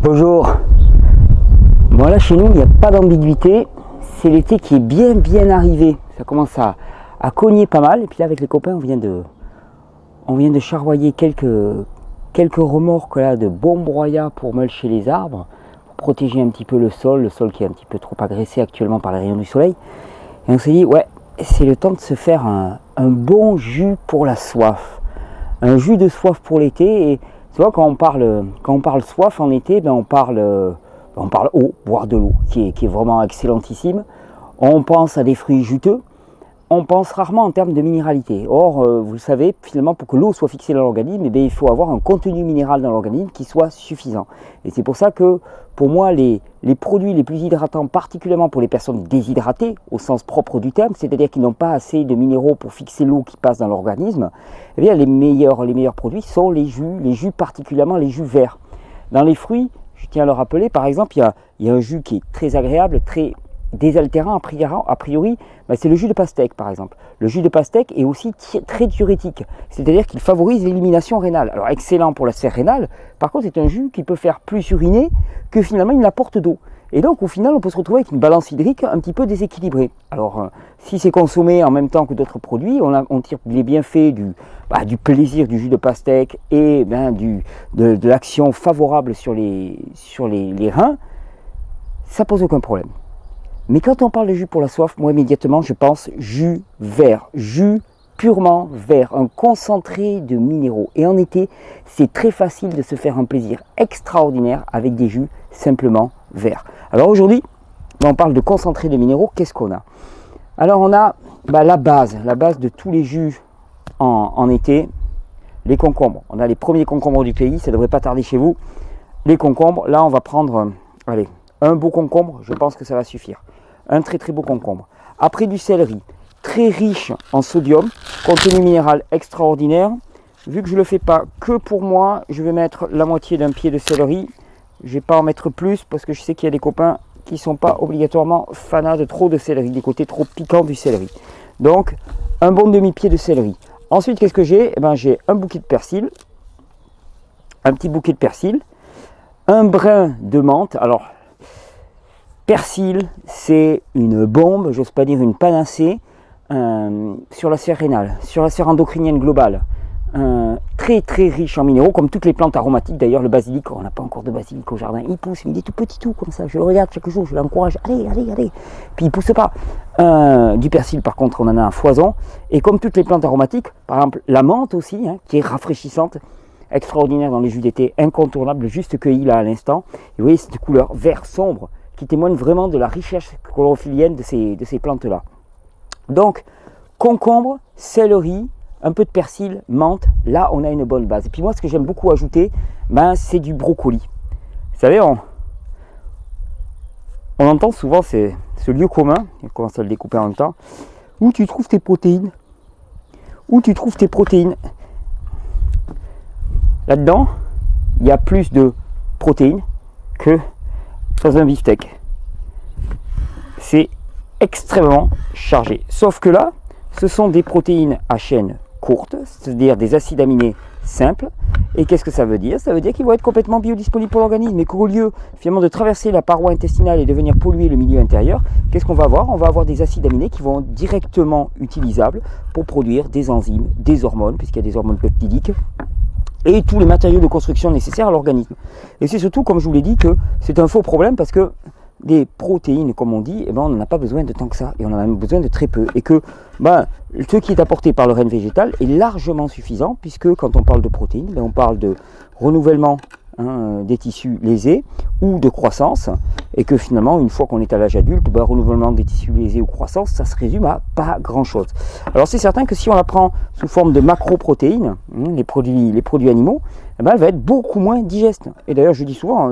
Bonjour. Bon là chez nous il n'y a pas d'ambiguïté, c'est l'été qui est bien arrivé, ça commence à cogner pas mal et puis là avec les copains on vient de charroyer quelques remorques là de bons broyats pour mulcher les arbres, pour protéger un petit peu le sol qui est un petit peu trop agressé actuellement par les rayons du soleil. Et on s'est dit ouais c'est le temps de se faire un bon jus pour la soif, un jus de soif pour l'été. Et tu vois, quand on parle soif en été, ben on parle eau, boire de l'eau, qui est vraiment excellentissime. On pense à des fruits juteux, on pense rarement en termes de minéralité. Or, vous le savez, finalement, pour que l'eau soit fixée dans l'organisme, il faut avoir un contenu minéral dans l'organisme qui soit suffisant. Et c'est pour ça que, pour moi, les produits les plus hydratants, particulièrement pour les personnes déshydratées, au sens propre du terme, c'est-à-dire qui n'ont pas assez de minéraux pour fixer l'eau qui passe dans l'organisme, eh bien, les meilleurs produits sont les jus particulièrement les jus verts. Dans les fruits, je tiens à le rappeler, par exemple, il y a un jus qui est très agréable, très désaltérant a priori, c'est le jus de pastèque par exemple. Le jus de pastèque est aussi très diurétique, c'est-à-dire qu'il favorise l'élimination rénale. Alors excellent pour la sphère rénale, par contre c'est un jus qui peut faire plus uriner que finalement il n'apporte d'eau. Et donc au final on peut se retrouver avec une balance hydrique un petit peu déséquilibrée. Alors si c'est consommé en même temps que d'autres produits, on tire les bienfaits du plaisir du jus de pastèque et de l'action favorable sur les reins, ça pose aucun problème. Mais quand on parle de jus pour la soif, moi immédiatement je pense jus vert, jus purement vert, un concentré de minéraux. Et en été, c'est très facile de se faire un plaisir extraordinaire avec des jus simplement verts. Alors aujourd'hui, on parle de concentré de minéraux, qu'est-ce qu'on a? Alors on a la base de tous les jus en été, les concombres. On a les premiers concombres du pays, ça ne devrait pas tarder chez vous. Les concombres, là on va prendre, un beau concombre, je pense que ça va suffire. Un très beau concombre. Après du céleri, très riche en sodium, contenu minéral extraordinaire. Vu que je ne le fais pas que pour moi, je vais mettre la moitié d'un pied de céleri. Je ne vais pas en mettre plus parce que je sais qu'il y a des copains qui ne sont pas obligatoirement fanats de trop de céleri, des côtés trop piquants du céleri. Donc, un bon demi-pied de céleri. Ensuite, qu'est-ce que j'ai? J'ai un bouquet de persil, un petit bouquet de persil, un brin de menthe. Alors, persil, c'est une bombe, j'ose pas dire une panacée, sur la sphère rénale, sur la sphère endocrinienne globale. Très riche en minéraux, comme toutes les plantes aromatiques. D'ailleurs, le basilic, on n'a pas encore de basilic au jardin, il pousse, mais il est tout petit tout comme ça. Je le regarde chaque jour, je l'encourage, allez. Puis il pousse pas. Du persil, par contre, on en a un foison. Et comme toutes les plantes aromatiques, par exemple la menthe aussi, qui est rafraîchissante, extraordinaire dans les jus d'été, incontournable, juste cueilli là à l'instant. Et vous voyez, cette couleur vert sombre qui témoigne vraiment de la richesse chlorophyllienne de ces plantes-là. Donc, concombre, céleri, un peu de persil, menthe, là on a une bonne base. Et puis moi, ce que j'aime beaucoup ajouter, c'est du brocoli. Vous savez, on entend souvent ce lieu commun, on commence à le découper en même temps, où tu trouves tes protéines. Là-dedans, il y a plus de protéines que dans un beefsteak. C'est extrêmement chargé. Sauf que là, ce sont des protéines à chaîne courte, c'est-à-dire des acides aminés simples. Et qu'est-ce que ça veut dire? Ça veut dire qu'ils vont être complètement biodisponibles pour l'organisme, mais qu'au lieu finalement de traverser la paroi intestinale et de venir polluer le milieu intérieur, qu'est-ce qu'on va avoir? On va avoir des acides aminés qui vont être directement utilisables pour produire des enzymes, des hormones, puisqu'il y a des hormones peptidiques, et tous les matériaux de construction nécessaires à l'organisme. Et c'est surtout, comme je vous l'ai dit, que c'est un faux problème parce que des protéines, comme on dit, on n'en a pas besoin de tant que ça, et on en a même besoin de très peu. Et que ce qui est apporté par le renne végétal est largement suffisant, puisque quand on parle de protéines, on parle de renouvellement des tissus lésés ou de croissance, et que finalement, une fois qu'on est à l'âge adulte, renouvellement des tissus lésés ou croissance, ça se résume à pas grand-chose. Alors c'est certain que si on la prend sous forme de macroprotéines, les produits animaux, elle va être beaucoup moins digeste. Et d'ailleurs, je dis souvent,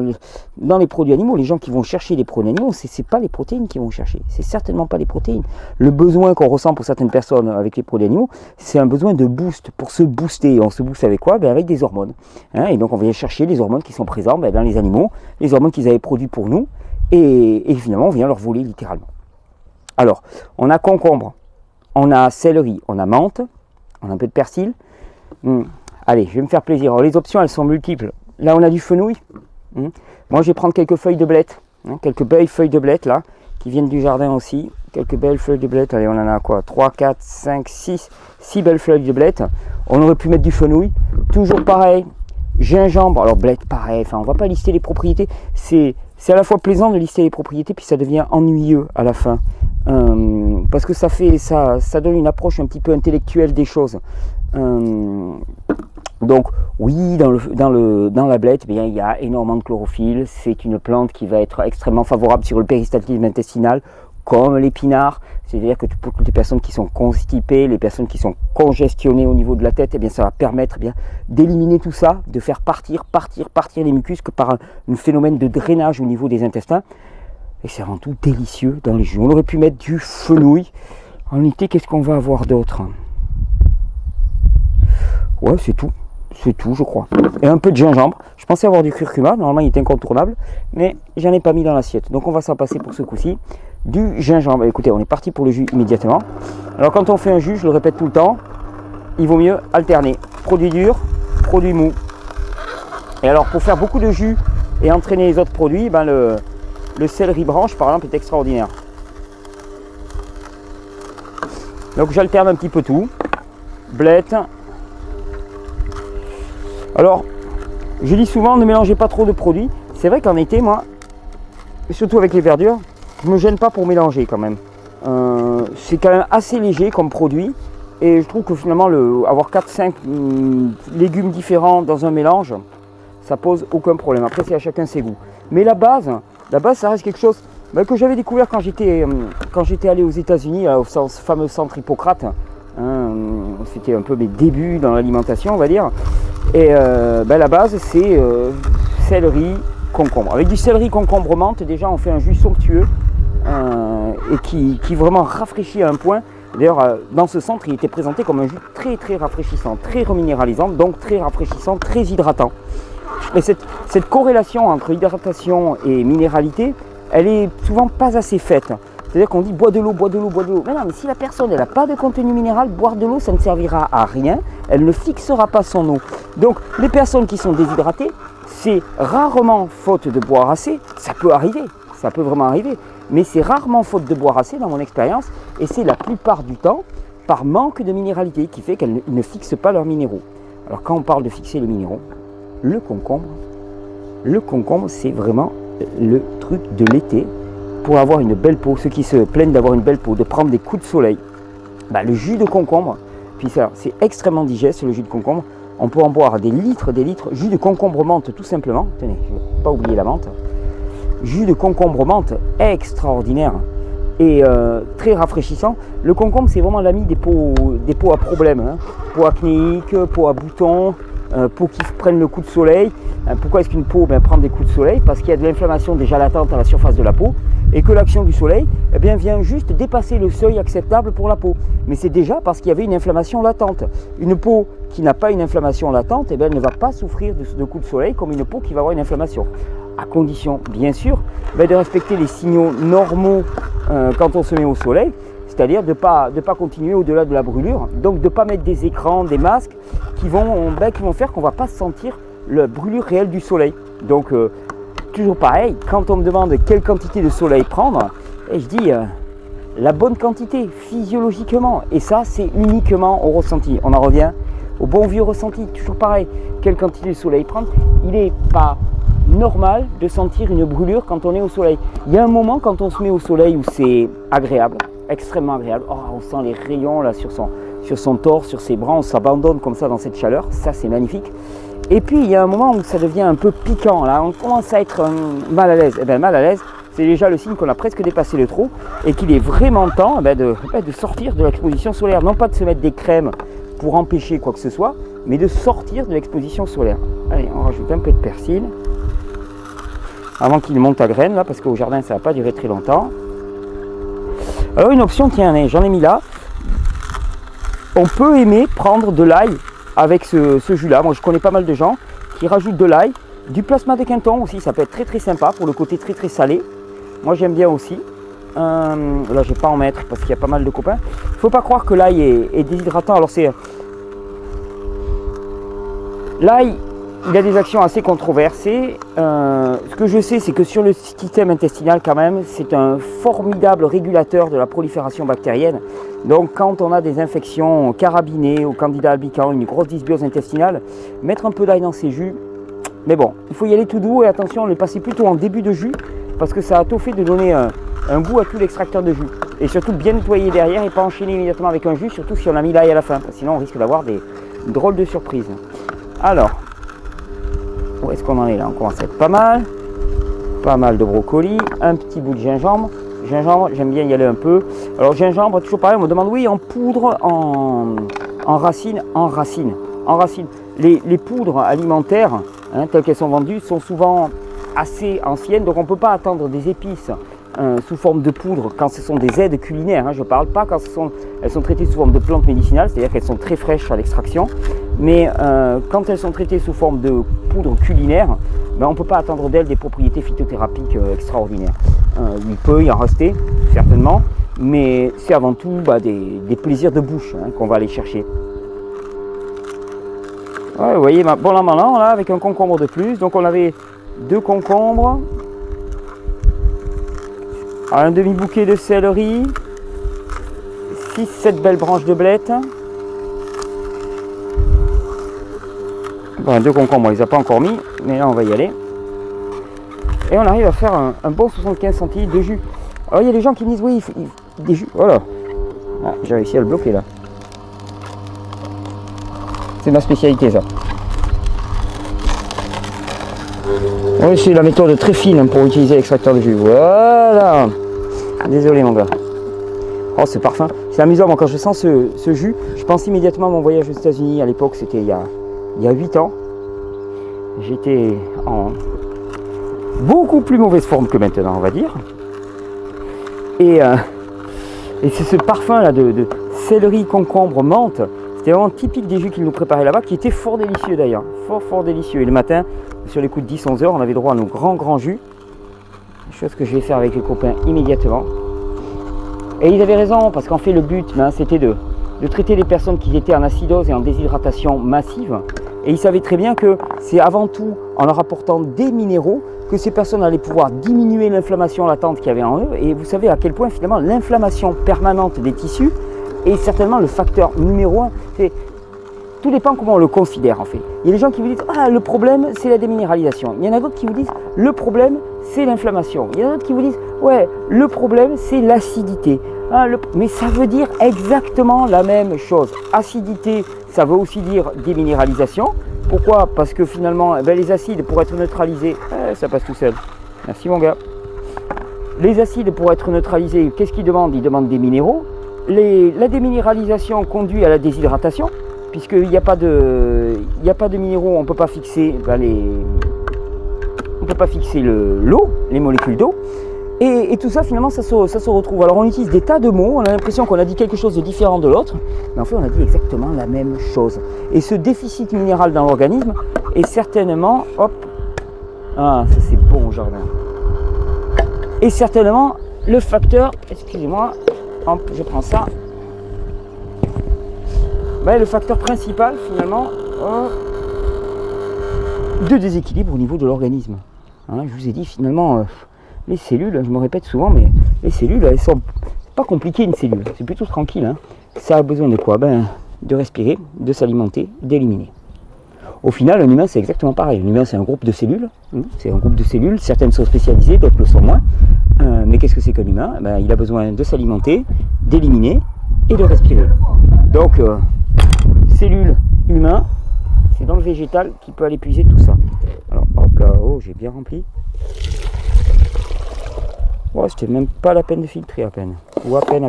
dans les produits animaux, les gens qui vont chercher les produits animaux, c'est pas les protéines qu'ils vont chercher. C'est certainement pas les protéines. Le besoin qu'on ressent pour certaines personnes avec les produits animaux, c'est un besoin de boost, pour se booster. Et on se booste avec quoi? Avec des hormones. Et donc, on vient chercher les hormones qui sont présentes dans les animaux, les hormones qu'ils avaient produites pour nous, et finalement, on vient leur voler littéralement. Alors, on a concombre, on a céleri, on a menthe, on a un peu de persil. Allez, je vais me faire plaisir. Alors, les options, elles sont multiples. Là, on a du fenouil. Moi, je vais prendre quelques feuilles de blette, quelques belles feuilles de blette là, qui viennent du jardin aussi. Quelques belles feuilles de blette. Allez, on en a quoi? 3, 4, 5, 6 belles feuilles de blette. On aurait pu mettre du fenouil. Toujours pareil. Gingembre. Alors, blette, pareil. Enfin, on va pas lister les propriétés. C'est à la fois plaisant de lister les propriétés, puis ça devient ennuyeux à la fin. Parce que ça donne une approche un petit peu intellectuelle des choses. Donc oui, dans la blette, eh bien, il y a énormément de chlorophylle. C'est une plante qui va être extrêmement favorable sur le péristaltisme intestinal, comme l'épinard. C'est-à-dire que pour toutes les personnes qui sont constipées, les personnes qui sont congestionnées au niveau de la tête, eh bien, ça va permettre d'éliminer tout ça, de faire partir les mucus que par un phénomène de drainage au niveau des intestins. Et c'est avant tout délicieux dans les jus. On aurait pu mettre du fenouil. En été, qu'est-ce qu'on va avoir d'autre? Ouais, c'est tout. C'est tout, je crois. Et un peu de gingembre. Je pensais avoir du curcuma. Normalement, il est incontournable. Mais j'en ai pas mis dans l'assiette. Donc, on va s'en passer pour ce coup-ci. Du gingembre. Écoutez, on est parti pour le jus immédiatement. Alors, quand on fait un jus, je le répète tout le temps, il vaut mieux alterner. Produit dur, produit mou. Et alors, pour faire beaucoup de jus et entraîner les autres produits, ben le céleri branche, par exemple, est extraordinaire. Donc, j'alterne un petit peu tout. Blette. Alors, je dis souvent, ne mélangez pas trop de produits. C'est vrai qu'en été, moi, surtout avec les verdures, je ne me gêne pas pour mélanger quand même. C'est quand même assez léger comme produit. Et je trouve que finalement, avoir 4-5 légumes différents dans un mélange, ça pose aucun problème. Après, c'est à chacun ses goûts. Mais la base, ça reste quelque chose que j'avais découvert quand j'étais allé aux États-Unis, au fameux centre Hippocrate. C'était un peu mes débuts dans l'alimentation, on va dire. Et la base, c'est céleri, concombre. Avec du céleri, concombre, menthe, déjà, on fait un jus somptueux et qui vraiment rafraîchit à un point. D'ailleurs, dans ce centre, il était présenté comme un jus très très rafraîchissant, très reminéralisant, donc très rafraîchissant, très hydratant. Mais cette corrélation entre hydratation et minéralité, elle est souvent pas assez faite. C'est-à-dire qu'on dit bois de l'eau, bois de l'eau, bois de l'eau. Mais non, mais si la personne n'a pas de contenu minéral, boire de l'eau, ça ne servira à rien. Elle ne fixera pas son eau. Donc, les personnes qui sont déshydratées, c'est rarement faute de boire assez. Ça peut arriver, ça peut vraiment arriver. Mais c'est rarement faute de boire assez dans mon expérience. Et c'est la plupart du temps par manque de minéralité qui fait qu'elles ne fixent pas leurs minéraux. Alors, quand on parle de fixer les minéraux, le concombre, c'est vraiment le truc de l'été. Pour avoir une belle peau, ceux qui se plaignent d'avoir une belle peau, de prendre des coups de soleil, le jus de concombre, puis ça, c'est extrêmement digeste le jus de concombre. On peut en boire des litres, jus de concombre menthe tout simplement. Tenez, je ne vais pas oublier la menthe. Jus de concombre menthe extraordinaire et très rafraîchissant. Le concombre, c'est vraiment l'ami des peaux à problème, peau acnéique, peau à boutons, peau qui prennent le coup de soleil. Pourquoi est-ce qu'une peau prend des coups de soleil? Parce qu'il y a de l'inflammation déjà latente à la surface de la peau et que l'action du soleil vient juste dépasser le seuil acceptable pour la peau. Mais c'est déjà parce qu'il y avait une inflammation latente. Une peau qui n'a pas une inflammation latente, elle ne va pas souffrir de coups de soleil comme une peau qui va avoir une inflammation. À condition, bien sûr, de respecter les signaux normaux quand on se met au soleil, c'est-à-dire de ne pas continuer au-delà de la brûlure, donc de ne pas mettre des écrans, des masques qui vont faire qu'on ne va pas sentir la brûlure réelle du soleil. Donc, toujours pareil, quand on me demande quelle quantité de soleil prendre, je dis la bonne quantité, physiologiquement. Et ça, c'est uniquement au ressenti. On en revient au bon vieux ressenti, toujours pareil. Quelle quantité de soleil prendre? Il n'est pas normal de sentir une brûlure quand on est au soleil. Il y a un moment quand on se met au soleil où c'est agréable, extrêmement agréable. Oh, on sent les rayons là sur son torse, sur ses bras, on s'abandonne comme ça dans cette chaleur. Ça, c'est magnifique. Et puis, il y a un moment où ça devient un peu piquant. Là, on commence à être mal à l'aise. Et bien, mal à l'aise, c'est déjà le signe qu'on a presque dépassé le trou et qu'il est vraiment temps de sortir de l'exposition solaire. Non pas de se mettre des crèmes pour empêcher quoi que ce soit, mais de sortir de l'exposition solaire. Allez, on rajoute un peu de persil avant qu'il monte à graines, là, parce qu'au jardin, ça ne va pas durer très longtemps. Alors, une option, tiens, j'en ai mis là. On peut aimer prendre de l'ail avec ce jus-là. Moi, je connais pas mal de gens qui rajoutent de l'ail, du plasma de Quinton aussi, ça peut être très très sympa pour le côté très très salé. Moi, j'aime bien aussi. Là, je ne vais pas en mettre parce qu'il y a pas mal de copains. Il ne faut pas croire que l'ail est déshydratant. Alors, l'ail, il a des actions assez controversées. Ce que je sais, c'est que sur le système intestinal, quand même, c'est un formidable régulateur de la prolifération bactérienne. Donc, quand on a des infections carabinées ou candida albicans, une grosse dysbiose intestinale, mettre un peu d'ail dans ses jus. Mais bon, il faut y aller tout doux et attention, le passer plutôt en début de jus parce que ça a tout fait de donner un goût à tout l'extracteur de jus. Et surtout bien nettoyer derrière et pas enchaîner immédiatement avec un jus, surtout si on a mis l'ail à la fin. Sinon, on risque d'avoir des drôles de surprises. Alors, où est-ce qu'on en est là? On commence à être pas mal. Pas mal de brocoli, un petit bout de gingembre. Gingembre, j'aime bien y aller un peu. Alors gingembre, toujours pareil, on me demande oui, en poudre, en racine. Les poudres alimentaires, hein, telles qu'elles sont vendues, sont souvent assez anciennes, donc on ne peut pas attendre des épices sous forme de poudre quand ce sont des aides culinaires. Hein, je ne parle pas quand elles sont traitées sous forme de plantes médicinales, c'est-à-dire qu'elles sont très fraîches à l'extraction. Mais quand elles sont traitées sous forme de poudre culinaire, ben, on ne peut pas attendre d'elles des propriétés phytothérapiques extraordinaires. Il peut y en rester, certainement, mais c'est avant tout des plaisirs de bouche hein, qu'on va aller chercher. Ouais, vous voyez, bon là maintenant, là, avec un concombre de plus, donc on avait 2 concombres, un demi-bouquet de céleri, 6-7 belles branches de blettes. Bon, 2 concombres, on les a pas encore mis, mais là on va y aller. Et on arrive à faire un bon 75 centilitres de jus. Alors il y a des gens qui me disent oui, il faut des jus. Voilà. Ah, j'ai réussi à le bloquer là. C'est ma spécialité ça. Oui, c'est la méthode très fine pour utiliser l'extracteur de jus. Voilà. Désolé mon gars. Oh ce parfum. C'est amusant, moi quand je sens ce jus, je pense immédiatement à mon voyage aux États-Unis. À l'époque, c'était il y a 8 ans. J'étais en beaucoup plus mauvaise forme que maintenant, on va dire. Et c'est ce parfum là de céleri, concombre, menthe. C'était vraiment typique des jus qu'ils nous préparaient là-bas, qui étaient fort délicieux d'ailleurs. Fort délicieux. Et le matin, sur les coups de 10-11 heures, on avait droit à nos grands jus. Chose que je vais faire avec les copains immédiatement. Et ils avaient raison, parce qu'en fait le but, c'était de traiter les personnes qui étaient en acidose et en déshydratation massive. Et ils savaient très bien que c'est avant tout en leur apportant des minéraux que ces personnes allaient pouvoir diminuer l'inflammation latente qu'il y avait en eux. Et vous savez à quel point finalement l'inflammation permanente des tissus est certainement le facteur numéro 1. Tout dépend comment on le considère en fait. Il y a des gens qui vous disent « Ah, le problème c'est la déminéralisation ». Il y en a d'autres qui vous disent « Le problème c'est l'inflammation ». Il y en a d'autres qui vous disent « Ouais, le problème c'est l'acidité ». Mais ça veut dire exactement la même chose. Acidité, ça veut aussi dire déminéralisation. Pourquoi? Parce que finalement, les acides pour être neutralisés, ça passe tout seul. Merci mon gars. Les acides pour être neutralisés, qu'est-ce qu'ils demandent? Ils demandent des minéraux. La déminéralisation conduit à la déshydratation. Puisqu'il n'y a pas de minéraux, on ne peut pas fixer l'eau, les molécules d'eau. Et tout ça, finalement, ça se retrouve. Alors, on utilise des tas de mots, on a l'impression qu'on a dit quelque chose de différent de l'autre, mais en fait, on a dit exactement la même chose. Et ce déficit minéral dans l'organisme est certainement, hop, ah, ça c'est bon au jardin, est certainement le facteur, excusez-moi, hop, je prends ça, le facteur principal, finalement, de déséquilibre au niveau de l'organisme. Hein, je vous ai dit, finalement, les cellules, je me répète souvent, mais les cellules, elles sont pas compliquées une cellule, c'est plutôt tranquille. Hein. Ça a besoin de quoi? De respirer, de s'alimenter, d'éliminer. Au final, un humain, c'est exactement pareil. Un humain, c'est un groupe de cellules. C'est un groupe de cellules, certaines sont spécialisées, d'autres le sont moins. Mais qu'est-ce que c'est qu'un humain? Il a besoin de s'alimenter, d'éliminer et de respirer. Donc, cellules, humains, c'est dans le végétal qui peut aller puiser tout ça. Alors, hop là, oh, j'ai bien rempli. Ouais, c'était même pas la peine de filtrer à peine. Ou à peine.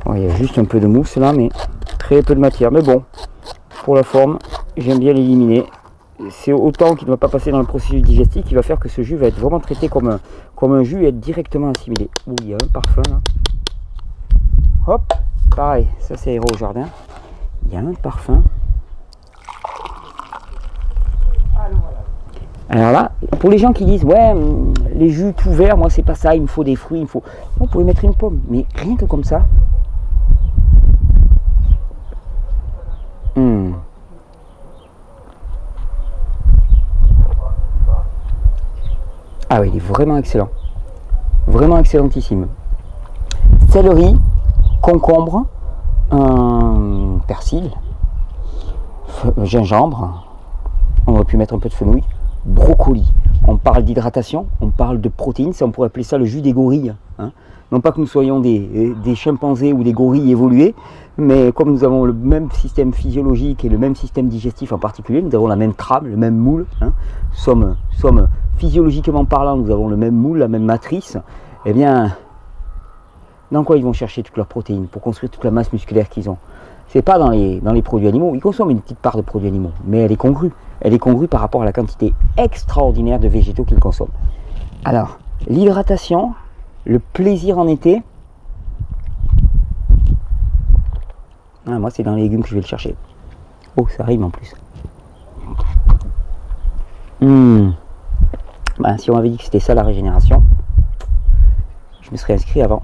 Ouais, il y a juste un peu de mousse là, mais très peu de matière. Mais bon, pour la forme, j'aime bien l'éliminer. C'est autant qu'il ne va pas passer dans le processus digestif qui va faire que ce jus va être vraiment traité comme un jus et être directement assimilé. Ouh, il y a un parfum là. Hop, pareil, ça c'est Héros au jardin. Il y a un parfum. Alors là, pour les gens qui disent ouais, les jus tout verts, moi c'est pas ça, il me faut des fruits, il me faut. On pourrait mettre une pomme, mais rien que comme ça. Ah oui, il est vraiment excellent. Vraiment excellentissime. Céleri, concombre, persil, gingembre, on aurait pu mettre un peu de fenouil, brocoli. On parle d'hydratation, on parle de protéines, ça on pourrait appeler ça le jus des gorilles. Hein. Non pas que nous soyons des chimpanzés ou des gorilles évolués, mais comme nous avons le même système physiologique et le même système digestif en particulier, nous avons la même trame, le même moule. Hein. Sommes physiologiquement parlant, nous avons le même moule, la même matrice. Eh bien, dans quoi ils vont chercher toutes leurs protéines pour construire toute la masse musculaire qu'ils ont? C'est pas dans les produits animaux. Ils consomment une petite part de produits animaux, mais elle est congrue. Elle est congrue par rapport à la quantité extraordinaire de végétaux qu'ils consomment. Alors, l'hydratation, le plaisir en été. Ah, moi, c'est dans les légumes que je vais le chercher. Oh, ça rime en plus. Ben, si on m'avait dit que c'était ça la régénération, je me serais inscrit avant.